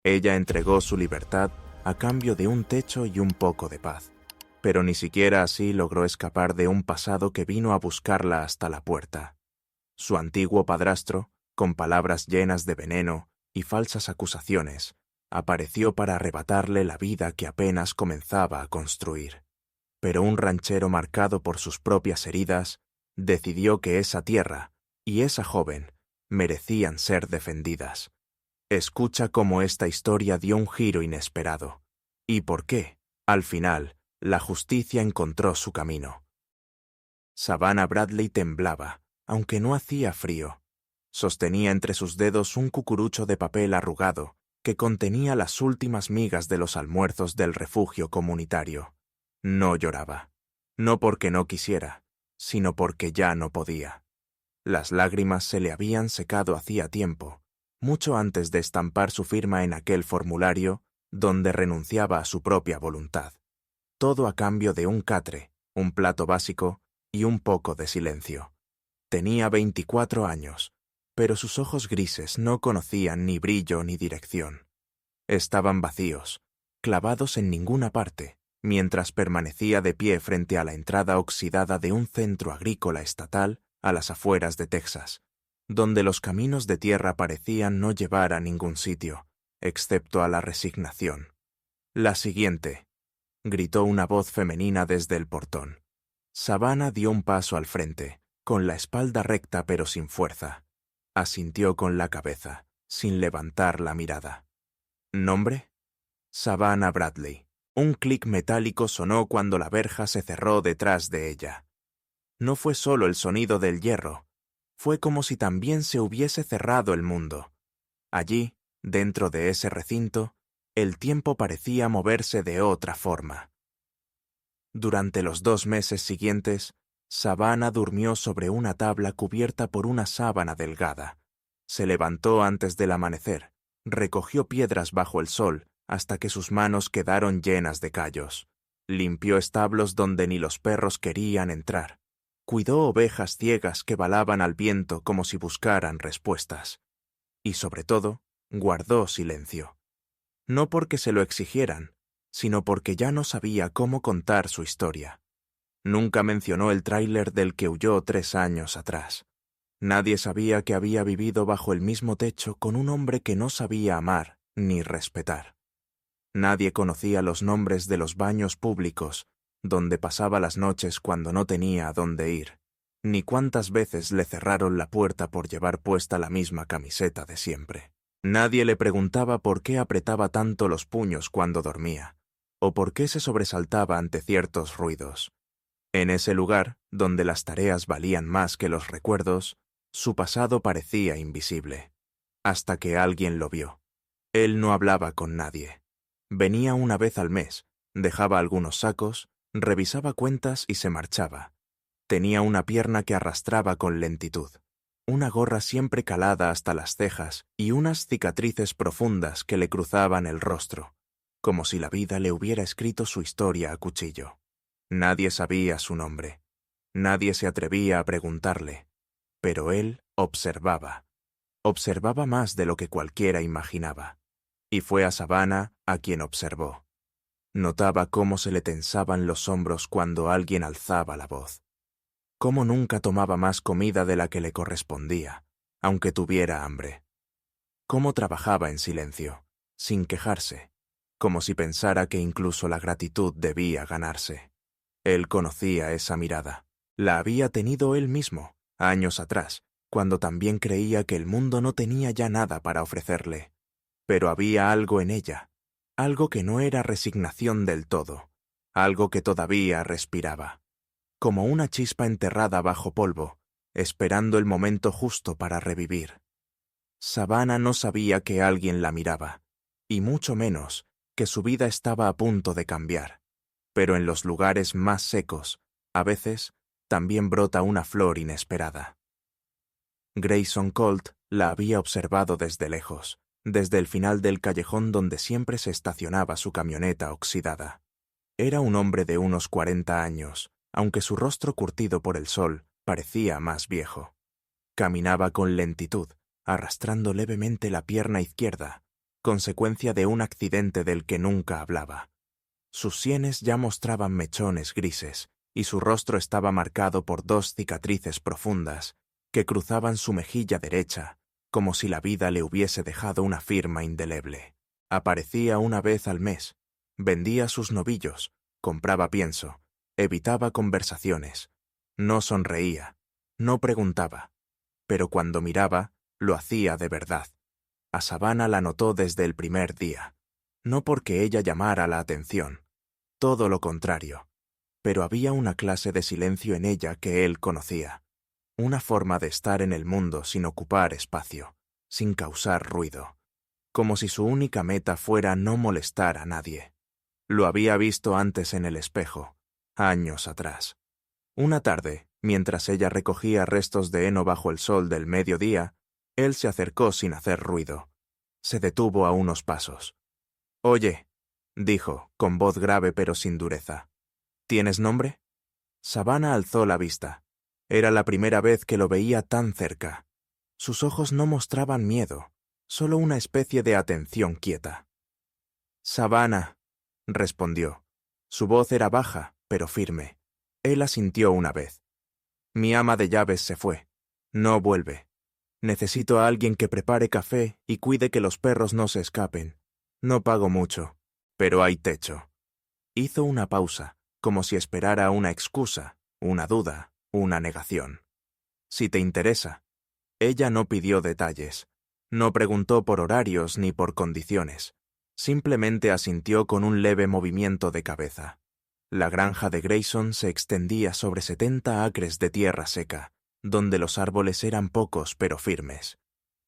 Ella entregó su libertad a cambio de un techo y un poco de paz, pero ni siquiera así logró escapar de un pasado que vino a buscarla hasta la puerta. Su antiguo padrastro, con palabras llenas de veneno y falsas acusaciones, apareció para arrebatarle la vida que apenas comenzaba a construir. Pero un ranchero marcado por sus propias heridas decidió que esa tierra y esa joven merecían ser defendidas. Escucha cómo esta historia dio un giro inesperado y por qué, al final, la justicia encontró su camino. Savannah Bradley temblaba, aunque no hacía frío. Sostenía entre sus dedos un cucurucho de papel arrugado que contenía las últimas migas de los almuerzos del refugio comunitario. No lloraba, no porque no quisiera, sino porque ya no podía. Las lágrimas se le habían secado hacía tiempo, mucho antes de estampar su firma en aquel formulario donde renunciaba a su propia voluntad. Todo a cambio de un catre, un plato básico y un poco de silencio. Tenía 24 años, pero sus ojos grises no conocían ni brillo ni dirección. Estaban vacíos, clavados en ninguna parte, mientras permanecía de pie frente a la entrada oxidada de un centro agrícola estatal a las afueras de Texas, donde los caminos de tierra parecían no llevar a ningún sitio, excepto a la resignación. «La siguiente», gritó una voz femenina desde el portón. Savannah dio un paso al frente, con la espalda recta pero sin fuerza. Asintió con la cabeza, sin levantar la mirada. ¿Nombre? Savannah Bradley. Un clic metálico sonó cuando la verja se cerró detrás de ella. No fue solo el sonido del hierro, fue como si también se hubiese cerrado el mundo. Allí, dentro de ese recinto, el tiempo parecía moverse de otra forma. Durante los 2 meses siguientes, Savannah durmió sobre una tabla cubierta por una sábana delgada. Se levantó antes del amanecer, recogió piedras bajo el sol hasta que sus manos quedaron llenas de callos. Limpió establos donde ni los perros querían entrar. Cuidó ovejas ciegas que balaban al viento como si buscaran respuestas. Y sobre todo, guardó silencio. No porque se lo exigieran, sino porque ya no sabía cómo contar su historia. Nunca mencionó el tráiler del que huyó 3 años atrás. Nadie sabía que había vivido bajo el mismo techo con un hombre que no sabía amar ni respetar. Nadie conocía los nombres de los baños públicos donde pasaba las noches cuando no tenía a dónde ir, ni cuántas veces le cerraron la puerta por llevar puesta la misma camiseta de siempre. Nadie le preguntaba por qué apretaba tanto los puños cuando dormía, o por qué se sobresaltaba ante ciertos ruidos. En ese lugar, donde las tareas valían más que los recuerdos, su pasado parecía invisible. Hasta que alguien lo vio. Él no hablaba con nadie. Venía una vez al mes, dejaba algunos sacos, revisaba cuentas y se marchaba. Tenía una pierna que arrastraba con lentitud, una gorra siempre calada hasta las cejas y unas cicatrices profundas que le cruzaban el rostro, como si la vida le hubiera escrito su historia a cuchillo. Nadie sabía su nombre. Nadie se atrevía a preguntarle. Pero él observaba. Observaba más de lo que cualquiera imaginaba. Y fue a Savannah a quien observó. Notaba cómo se le tensaban los hombros cuando alguien alzaba la voz. Cómo nunca tomaba más comida de la que le correspondía, aunque tuviera hambre. Cómo trabajaba en silencio, sin quejarse, como si pensara que incluso la gratitud debía ganarse. Él conocía esa mirada. La había tenido él mismo, años atrás, cuando también creía que el mundo no tenía ya nada para ofrecerle. Pero había algo en ella, algo que no era resignación del todo, algo que todavía respiraba, como una chispa enterrada bajo polvo, esperando el momento justo para revivir. Savannah no sabía que alguien la miraba, y mucho menos que su vida estaba a punto de cambiar. Pero en los lugares más secos, a veces, también brota una flor inesperada. Grayson Colt la había observado desde lejos, desde el final del callejón donde siempre se estacionaba su camioneta oxidada. Era un hombre de unos 40 años, aunque su rostro curtido por el sol parecía más viejo. Caminaba con lentitud, arrastrando levemente la pierna izquierda, consecuencia de un accidente del que nunca hablaba. Sus sienes ya mostraban mechones grises, y su rostro estaba marcado por 2 cicatrices profundas que cruzaban su mejilla derecha, como si la vida le hubiese dejado una firma indeleble. Aparecía una vez al mes, vendía sus novillos, compraba pienso, evitaba conversaciones, no sonreía, no preguntaba, pero cuando miraba, lo hacía de verdad. A Savannah la notó desde el primer día, no porque ella llamara la atención, todo lo contrario, pero había una clase de silencio en ella que él conocía, una forma de estar en el mundo sin ocupar espacio, sin causar ruido, como si su única meta fuera no molestar a nadie. Lo había visto antes en el espejo, años atrás. Una tarde, mientras ella recogía restos de heno bajo el sol del mediodía, él se acercó sin hacer ruido. Se detuvo a unos pasos. «Oye», dijo, con voz grave pero sin dureza, «¿tienes nombre?» Savannah alzó la vista. Era la primera vez que lo veía tan cerca. Sus ojos no mostraban miedo, solo una especie de atención quieta. «Savannah», respondió. Su voz era baja, pero firme. Él asintió una vez. «Mi ama de llaves se fue. No vuelve. Necesito a alguien que prepare café y cuide que los perros no se escapen. No pago mucho, pero hay techo». Hizo una pausa, como si esperara una excusa, una duda, una negación. «Si te interesa». Ella no pidió detalles. No preguntó por horarios ni por condiciones. Simplemente asintió con un leve movimiento de cabeza. La granja de Grayson se extendía sobre 70 acres de tierra seca, donde los árboles eran pocos pero firmes.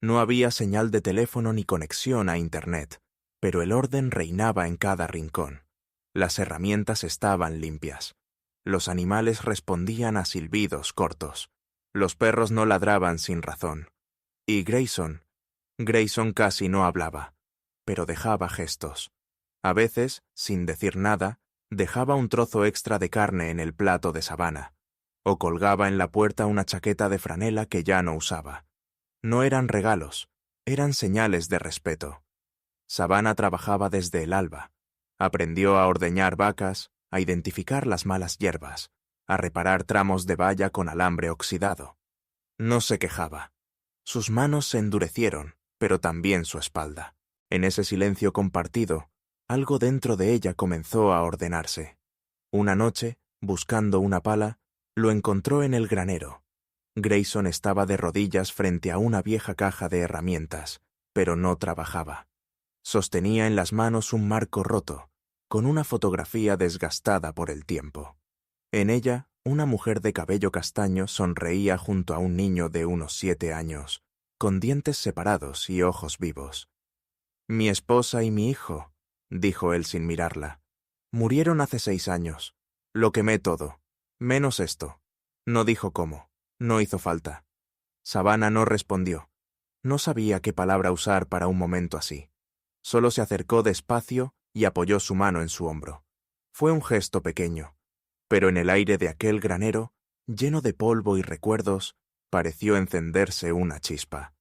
No había señal de teléfono ni conexión a Internet, pero el orden reinaba en cada rincón. Las herramientas estaban limpias. Los animales respondían a silbidos cortos. Los perros no ladraban sin razón. Y Grayson casi no hablaba, pero dejaba gestos. A veces, sin decir nada, dejaba un trozo extra de carne en el plato de Savannah, o colgaba en la puerta una chaqueta de franela que ya no usaba. No eran regalos, eran señales de respeto. Savannah trabajaba desde el alba. Aprendió a ordeñar vacas, a identificar las malas hierbas, a reparar tramos de valla con alambre oxidado. No se quejaba. Sus manos se endurecieron, pero también su espalda. En ese silencio compartido, algo dentro de ella comenzó a ordenarse. Una noche, buscando una pala, lo encontró en el granero. Grayson estaba de rodillas frente a una vieja caja de herramientas, pero no trabajaba. Sostenía en las manos un marco roto, con una fotografía desgastada por el tiempo. En ella, una mujer de cabello castaño sonreía junto a un niño de unos 7 años, con dientes separados y ojos vivos. «Mi esposa y mi hijo», dijo él sin mirarla, «murieron hace 6 años. Lo quemé todo, menos esto». No dijo cómo, no hizo falta. Savannah no respondió. No sabía qué palabra usar para un momento así. Solo se acercó despacio y apoyó su mano en su hombro. Fue un gesto pequeño, pero en el aire de aquel granero, lleno de polvo y recuerdos, pareció encenderse una chispa.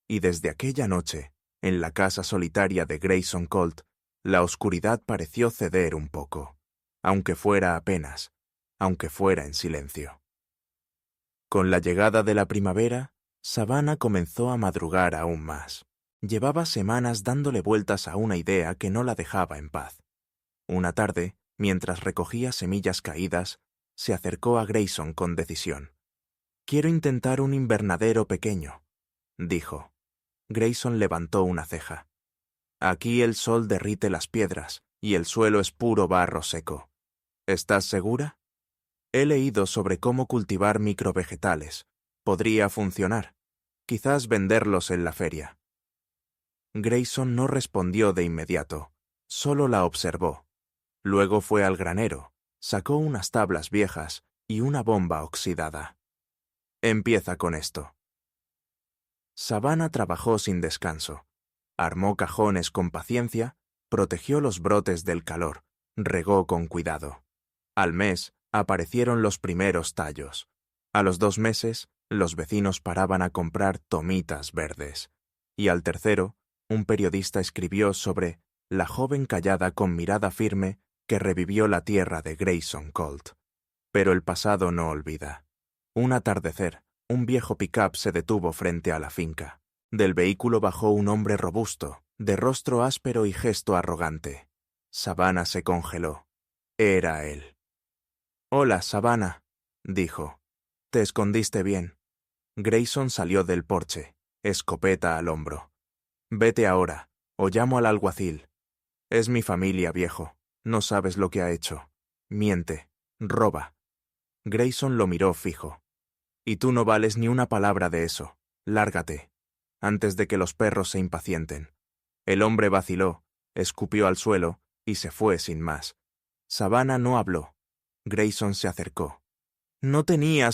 Y desde aquella noche, en la casa solitaria de Grayson Colt, la oscuridad pareció ceder un poco, aunque fuera apenas, aunque fuera en silencio. Con la llegada de la primavera, Savannah comenzó a madrugar aún más. Llevaba semanas dándole vueltas a una idea que no la dejaba en paz. Una tarde, mientras recogía semillas caídas, se acercó a Grayson con decisión. «Quiero intentar un invernadero pequeño», dijo. Grayson levantó una ceja. «Aquí el sol derrite las piedras y el suelo es puro barro seco. ¿Estás segura?» «He leído sobre cómo cultivar microvegetales. Podría funcionar. Quizás venderlos en la feria». Grayson no respondió de inmediato, solo la observó. Luego fue al granero, sacó unas tablas viejas y una bomba oxidada. «Empieza con esto». Savannah trabajó sin descanso. Armó cajones con paciencia, protegió los brotes del calor, regó con cuidado. Al mes, aparecieron los primeros tallos. A los 2 meses, los vecinos paraban a comprar tomitas verdes. Y al tercero, Un periodista escribió sobre la joven callada con mirada firme que revivió la tierra de Grayson Colt. Pero el pasado no olvida. Un atardecer, un viejo pick-up se detuvo frente a la finca. Del vehículo bajó un hombre robusto, de rostro áspero y gesto arrogante. Savannah se congeló. Era él. «Hola, Savannah», dijo. «Te escondiste bien». Grayson salió del porche, escopeta al hombro. «Vete ahora, o llamo al alguacil». «Es mi familia, viejo. No sabes lo que ha hecho. Miente. Roba». Grayson lo miró fijo. «Y tú no vales ni una palabra de eso. Lárgate, antes de que los perros se impacienten». El hombre vaciló, escupió al suelo y se fue sin más. Savannah no habló. Grayson se acercó. No tenía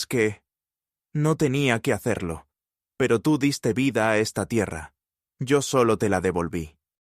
que hacerlo. Pero tú diste vida a esta tierra. Yo solo te la devolví.